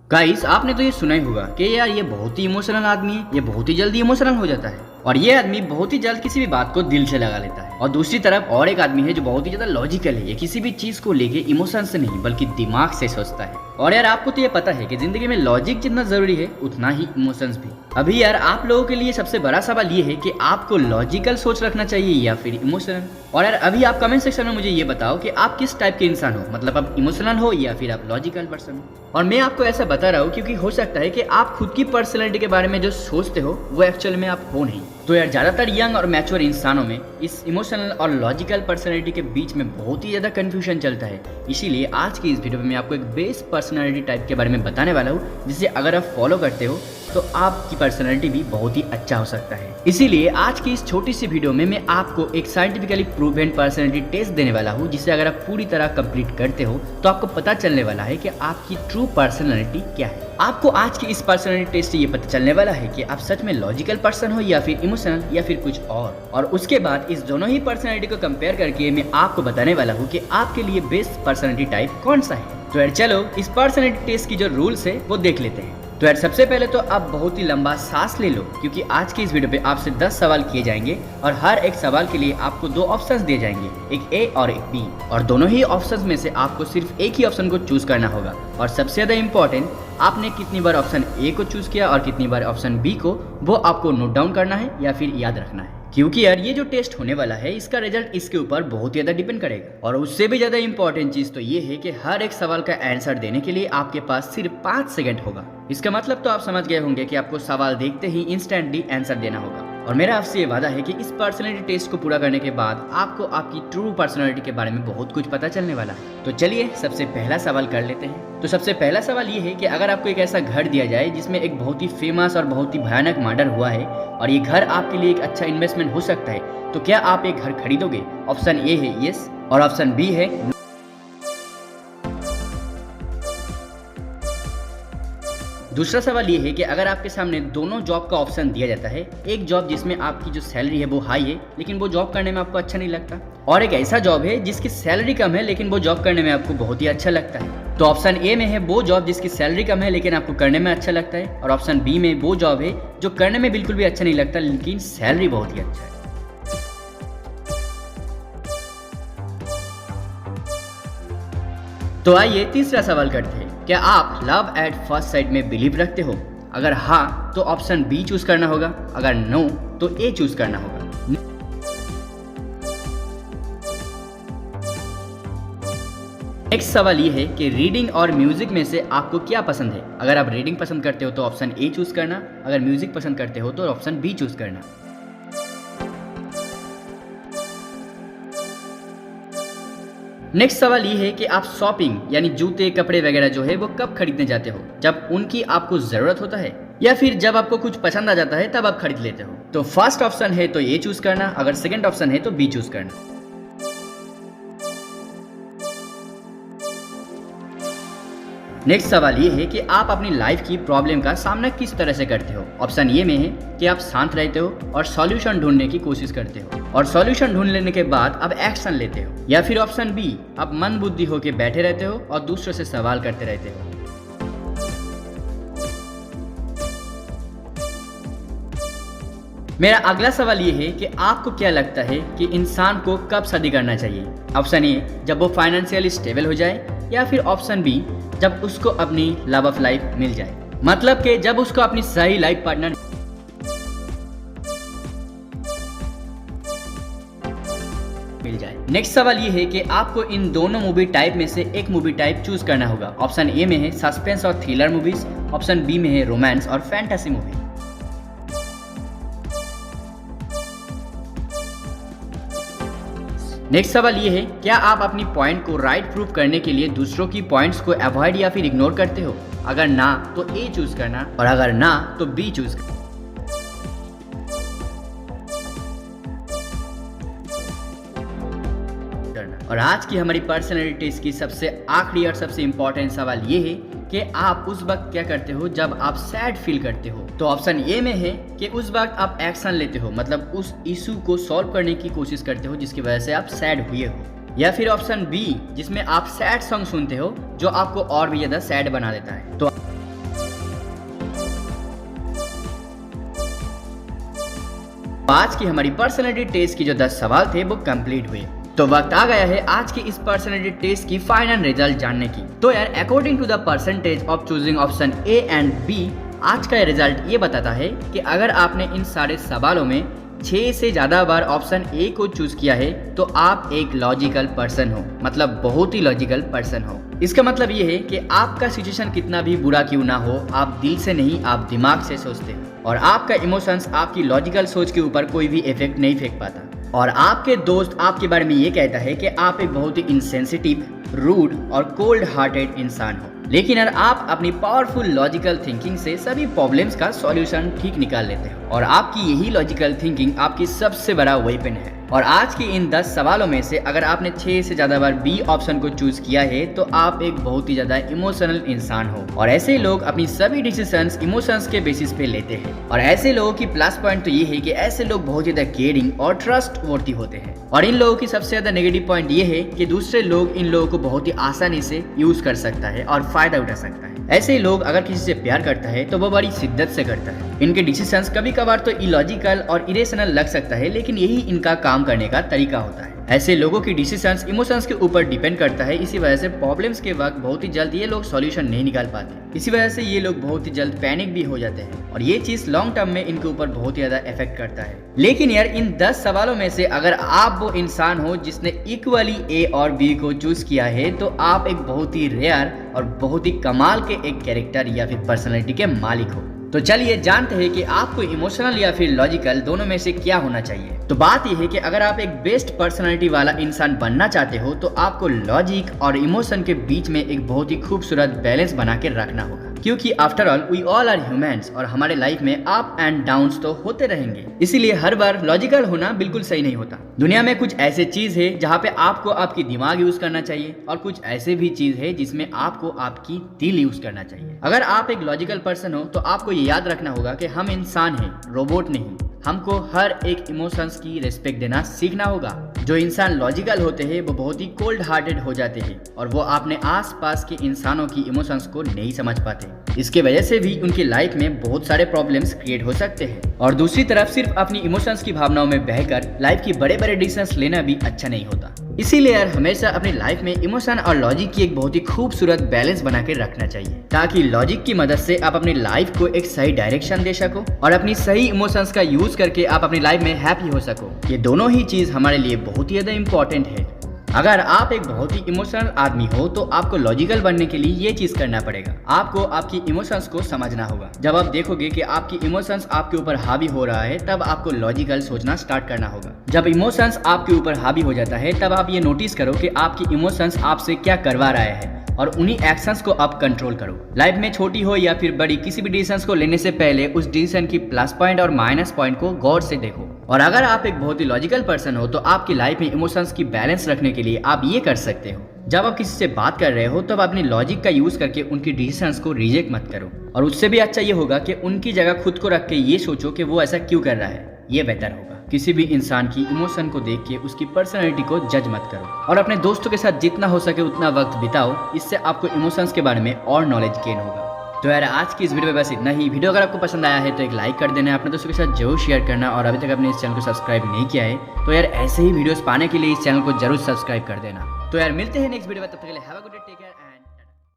Guys, आपने तो ये सुना ही होगा कि यार ये बहुत ही इमोशनल आदमी है, ये बहुत ही जल्दी इमोशनल हो जाता है और ये आदमी बहुत ही जल्द किसी भी बात को दिल से लगा लेता है। और दूसरी तरफ और एक आदमी है जो बहुत ही ज्यादा लॉजिकल है, ये किसी भी चीज को लेके इमोशन से नहीं बल्कि दिमाग से सोचता है। और यार आपको तो ये पता है कि जिंदगी में लॉजिक जितना जरूरी है उतना ही इमोशंस भी। अभी यार आप लोगों के लिए सबसे बड़ा सवाल ये है कि आपको लॉजिकल सोच रखना चाहिए या फिर इमोशनल। और यार अभी आप कमेंट सेक्शन में मुझे ये बताओ कि आप किस टाइप के इंसान हो, मतलब आप इमोशनल हो या फिर आप लॉजिकल पर्सन हो। और मैं आपको ऐसा बता रहा हूँ क्योंकि हो सकता है कि आप खुद की पर्सनैलिटी के बारे में जो सोचते हो वो एक्चुअल में आप हो नहीं। तो यार ज्यादातर यंग और मैच्योर इंसानों में इस इमोशनल और लॉजिकल पर्सनैलिटी के बीच में बहुत ही ज्यादा कंफ्यूजन चलता है। इसीलिए आज की इस वीडियो में मैं आपको एक बेस्ट पर्सनैलिटी टाइप के बारे में बताने वाला हूँ, जिसे अगर आप फॉलो करते हो तो आपकी पर्सनैलिटी भी बहुत ही अच्छा हो सकता है। इसीलिए आज की इस छोटी सी वीडियो में मैं आपको एक साइंटिफिकली प्रूवन पर्सनैलिटी टेस्ट देने वाला हूँ, जिसे अगर आप पूरी तरह कंप्लीट करते हो तो आपको पता चलने वाला है कि आपकी ट्रू पर्सनैलिटी क्या है। आपको आज की इस पर्सनैलिटी टेस्ट से ये पता चलने वाला है कि आप सच में लॉजिकल पर्सन हो या फिर इमोशनल या फिर कुछ और उसके बाद इस दोनों ही पर्सनैलिटी को कंपेयर करके मैं आपको बताने वाला हूँ कि आपके लिए बेस्ट पर्सनैलिटी टाइप कौन सा है। तो यार चलो इस पर्सनैलिटी टेस्ट की जो रूल्स है वो देख लेते हैं। तो यार सबसे पहले तो आप बहुत ही लंबा सांस ले लो, क्योंकि आज के इस वीडियो पे आपसे 10 सवाल किए जाएंगे और हर एक सवाल के लिए आपको 2 ऑप्शंस दिए जाएंगे, एक ए और एक बी। और दोनों ही ऑप्शंस में से आपको सिर्फ एक ही ऑप्शन को चूज करना होगा। और सबसे ज्यादा इम्पोर्टेंट, आपने कितनी बार ऑप्शन ए को चूज किया और कितनी बार ऑप्शन बी को, वो आपको नोट डाउन करना है या फिर याद रखना है। क्योंकि यार ये जो टेस्ट होने वाला है इसका रिजल्ट इसके ऊपर बहुत ज्यादा डिपेंड करेगा। और उससे भी ज्यादा इंपॉर्टेंट चीज तो ये है कि हर एक सवाल का आंसर देने के लिए आपके पास सिर्फ 5 सेकंड होगा। इसका मतलब तो आप समझ गए होंगे कि आपको सवाल देखते ही इंस्टेंटली आंसर देना होगा। और मेरा आपसे ये वादा है कि इस पर्सनैलिटी टेस्ट को पूरा करने के बाद आपको आपकी ट्रू पर्सनैलिटी के बारे में बहुत कुछ पता चलने वाला है। तो चलिए सबसे पहला सवाल कर लेते हैं। तो सबसे पहला सवाल ये है कि अगर आपको एक ऐसा घर दिया जाए जिसमें एक बहुत ही फेमस और बहुत ही भयानक मर्डर हुआ है और ये घर आपके लिए एक अच्छा इन्वेस्टमेंट हो सकता है, तो क्या आप एक घर खरीदोगे? ऑप्शन ए है यस और ऑप्शन बी है नो। दूसरा सवाल ये है कि अगर आपके सामने दोनों जॉब का ऑप्शन दिया जाता है, एक जॉब जिसमें आपकी जो सैलरी है वो हाई है लेकिन वो जॉब करने में आपको अच्छा नहीं लगता, और एक ऐसा जॉब है जिसकी सैलरी कम है लेकिन वो जॉब करने में आपको बहुत ही अच्छा लगता है। तो ऑप्शन ए में है वो जॉब जिसकी सैलरी कम है लेकिन आपको करने में अच्छा लगता है, और ऑप्शन बी में वो जॉब है जो करने में बिल्कुल भी अच्छा नहीं लगता लेकिन सैलरी बहुत ही अच्छा है। तो आइए तीसरा सवाल करते हैं। क्या आप लव एट फर्स्ट साइट में बिलीव रखते हो? अगर हाँ तो ऑप्शन बी चूज करना होगा, अगर नो तो ए चूज करना होगा। नेक्स्ट सवाल ये है कि रीडिंग और म्यूजिक में से आपको क्या पसंद है? अगर आप रीडिंग पसंद करते हो तो ऑप्शन ए चूज करना, अगर म्यूजिक पसंद करते हो तो ऑप्शन बी चूज करना। नेक्स्ट सवाल ये है कि आप शॉपिंग यानी जूते कपड़े वगैरह जो है वो कब खरीदने जाते हो? जब उनकी आपको जरूरत होता है या फिर जब आपको कुछ पसंद आ जाता है तब आप खरीद लेते हो? तो फर्स्ट ऑप्शन है तो ये चूज करना, अगर सेकंड ऑप्शन है तो बी चूज करना। नेक्स्ट सवाल ये है कि आप अपनी लाइफ की प्रॉब्लम का सामना किस तरह से करते हो? ऑप्शन ए में है कि आप शांत रहते हो और सॉल्यूशन ढूंढने की कोशिश करते हो और सॉल्यूशन ढूंढ लेने के बाद आप एक्शन लेते हो, या फिर ऑप्शन बी आप मन बुद्धि होकर बैठे रहते हो और दूसरों से सवाल करते रहते हो। मेरा अगला सवाल ये है कि आपको क्या लगता है कि इंसान को कब शादी करना चाहिए? ऑप्शन ए जब वो फाइनेंशियली स्टेबल हो जाए, या फिर ऑप्शन बी जब उसको अपनी लव ऑफ लाइफ मिल जाए, मतलब कि जब उसको अपनी सही लाइफ पार्टनर मिल जाए। नेक्स्ट सवाल ये है कि आपको इन दोनों मूवी टाइप में से एक मूवी टाइप चूज करना होगा। ऑप्शन ए में है सस्पेंस और थ्रिलर मूवीज, ऑप्शन बी में है रोमांस और फैंटेसी मूवी। नेक्स्ट सवाल ये है, क्या आप अपनी पॉइंट को राइट प्रूव करने के लिए दूसरों की पॉइंट्स को अवॉइड या फिर इग्नोर करते हो? अगर ना तो ए चूज करना, और अगर ना तो बी चूज करना। और आज की हमारी पर्सनैलिटी टेस्ट की सबसे आखिरी और सबसे इंपॉर्टेंट सवाल ये है कि आप उस वक्त क्या करते हो जब आप सैड फील करते हो? तो ऑप्शन ए में है कि उस वक्त आप एक्शन लेते हो, मतलब उस इशू को सॉल्व करने की कोशिश करते हो जिसकी वजह से आप सैड हुए हो, या फिर ऑप्शन बी जिसमें आप सैड सॉन्ग सुनते हो जो आपको और भी ज्यादा सैड बना देता है। तो आज की हमारी पर्सनैलिटी टेस्ट की जो 10 सवाल थे वो कंप्लीट हुए। तो वक्त आ गया है आज की इस पर्सनैलिटी टेस्ट की फाइनल रिजल्ट जानने की। तो यार according to the percentage of choosing option A and B, आज का रिजल्ट ये बताता है कि अगर आपने इन सारे सवालों में 6 से ज्यादा बार ऑप्शन ए को चूज किया है तो आप एक लॉजिकल पर्सन हो, मतलब बहुत ही लॉजिकल पर्सन हो। इसका मतलब ये है कि आपका सिचुएशन कितना भी बुरा क्यों ना हो, आप दिल से नहीं, आप दिमाग से सोचते हो और आपका इमोशंस आपकी लॉजिकल सोच के ऊपर कोई भी इफेक्ट नहीं फेंक पाता। और आपके दोस्त आपके बारे में ये कहता है कि आप एक बहुत ही इनसेंसिटिव, रूड और कोल्ड हार्टेड इंसान हो, लेकिन यार आप अपनी पावरफुल लॉजिकल थिंकिंग से सभी प्रॉब्लम्स का सॉल्यूशन ठीक निकाल लेते हो और आपकी यही लॉजिकल थिंकिंग आपकी सबसे बड़ा वेपन है। और आज के इन 10 सवालों में से अगर आपने 6 से ज्यादा बार बी ऑप्शन को चूज किया है तो आप एक बहुत ही ज्यादा इमोशनल इंसान हो और ऐसे लोग अपनी सभी डिसीजंस इमोशंस के बेसिस पे लेते हैं। और ऐसे लोगों की प्लस पॉइंट तो ये है कि ऐसे लोग बहुत ज्यादा केयरिंग और ट्रस्टवर्थी होते हैं। और इन लोगों की सबसे ज्यादा नेगेटिव पॉइंट ये है कि दूसरे लोग इन लोगों को बहुत ही आसानी से यूज कर सकता है और फायदा उठा सकता है। ऐसे लोग अगर किसी से प्यार करता है तो वो बड़ी शिद्दत से करता है। इनके डिसीजंस कभी कभार तो इलॉजिकल और इरेशनल लग सकता है, लेकिन यही इनका काम करने का तरीका होता है। ऐसे लोगों की डिसीजंस इमोशंस के ऊपर डिपेंड करता है, इसी वजह से प्रॉब्लम्स के वक्त बहुत ही जल्द ये लोग सॉल्यूशन नहीं निकाल पाते। इसी वजह से ये लोग बहुत ही जल्द पैनिक भी हो जाते हैं और ये चीज लॉन्ग टर्म में इनके ऊपर बहुत ही ज्यादा इफेक्ट करता है। लेकिन यार इन 10 सवालों में से अगर आप वो इंसान हो जिसने इक्वली ए और बी को चूज किया है तो आप एक बहुत ही रेयर और बहुत ही कमाल के एक कैरेक्टर या फिर पर्सनैलिटी के मालिक हो। तो चलिए जानते हैं कि आपको इमोशनल या फिर लॉजिकल दोनों में से क्या होना चाहिए। तो बात यह है कि अगर आप एक बेस्ट पर्सनालिटी वाला इंसान बनना चाहते हो तो आपको लॉजिक और इमोशन के बीच में एक बहुत ही खूबसूरत बैलेंस बना के रखना होगा, क्योंकि after all we all are humans और हमारे लाइफ में अप एंड डाउन्स तो होते रहेंगे। इसीलिए हर बार लॉजिकल होना बिल्कुल सही नहीं होता। दुनिया में कुछ ऐसे चीज है जहाँ पे आपको आपकी दिमाग यूज करना चाहिए और कुछ ऐसे भी चीज है जिसमें आपको आपकी दिल यूज करना चाहिए। अगर आप एक लॉजिकल पर्सन हो तो आपको ये याद रखना होगा कि हम इंसान हैं, रोबोट नहीं। हमको हर एक इमोशंस की रिस्पेक्ट देना सीखना होगा। जो इंसान लॉजिकल होते हैं वो बहुत ही कोल्ड हार्टेड हो जाते हैं और वो अपने आसपास के इंसानों की इमोशंस को नहीं समझ पाते। इसके वजह से भी उनकी लाइफ में बहुत सारे प्रॉब्लम्स क्रिएट हो सकते हैं। और दूसरी तरफ सिर्फ अपनी इमोशंस की भावनाओं में बहकर लाइफ की बड़े बड़े डिसीजंस लेना भी अच्छा नहीं होता। इसीलिए यार हमेशा अपनी लाइफ में इमोशन और लॉजिक की एक बहुत ही खूबसूरत बैलेंस बना के रखना चाहिए, ताकि लॉजिक की मदद से आप अपनी लाइफ को एक सही डायरेक्शन दे सको और अपनी सही इमोशंस का यूज करके आप अपनी लाइफ में हैप्पी हो सको। ये दोनों ही चीज हमारे लिए बहुत ही ज्यादा इंपॉर्टेंट है। अगर आप एक बहुत ही इमोशनल आदमी हो तो आपको लॉजिकल बनने के लिए ये चीज करना पड़ेगा। आपको आपकी इमोशंस को समझना होगा। जब आप देखोगे कि आपकी इमोशंस आपके ऊपर हावी हो रहा है तब आपको लॉजिकल सोचना स्टार्ट करना होगा। जब इमोशंस आपके ऊपर हावी हो जाता है तब आप ये नोटिस करो कि आपकी इमोशंस आपसे क्या करवा रहा है और उन्हीं एक्शंस को आप कंट्रोल करो। लाइफ में छोटी हो या फिर बड़ी, किसी भी डिसीजन को लेने से पहले उस डिसीजन की प्लस पॉइंट और माइनस पॉइंट को गौर से देखो। और अगर आप एक बहुत ही लॉजिकल पर्सन हो तो आपकी लाइफ में इमोशंस की बैलेंस रखने के लिए आप ये कर सकते हो। जब आप किसी से बात कर रहे हो तब अपनी लॉजिक का यूज करके उनकी डिसीजंस को रिजेक्ट मत करो। और उससे भी अच्छा ये होगा कि उनकी जगह खुद को रख के ये सोचो कि वो ऐसा क्यों कर रहा है, ये बेहतर होगा। किसी भी इंसान की इमोशन को देख के उसकी पर्सनैलिटी को जज मत करो और अपने दोस्तों के साथ जितना हो सके उतना वक्त बिताओ। इससे आपको इमोशंस के बारे में और नॉलेज गेन होगा। तो यार आज की इस वीडियो में बस इतना ही। वीडियो अगर आपको पसंद आया है तो एक लाइक कर देना, अपने दोस्तों के साथ जरूर शेयर करना और अभी तक आपने इस चैनल को सब्सक्राइब नहीं किया है तो यार ऐसे ही वीडियोस पाने के लिए इस चैनल को जरूर सब्सक्राइब कर देना। तो यार मिलते हैं नेक्स्ट वीडियो में, तब तक के लिए have a good day, take care.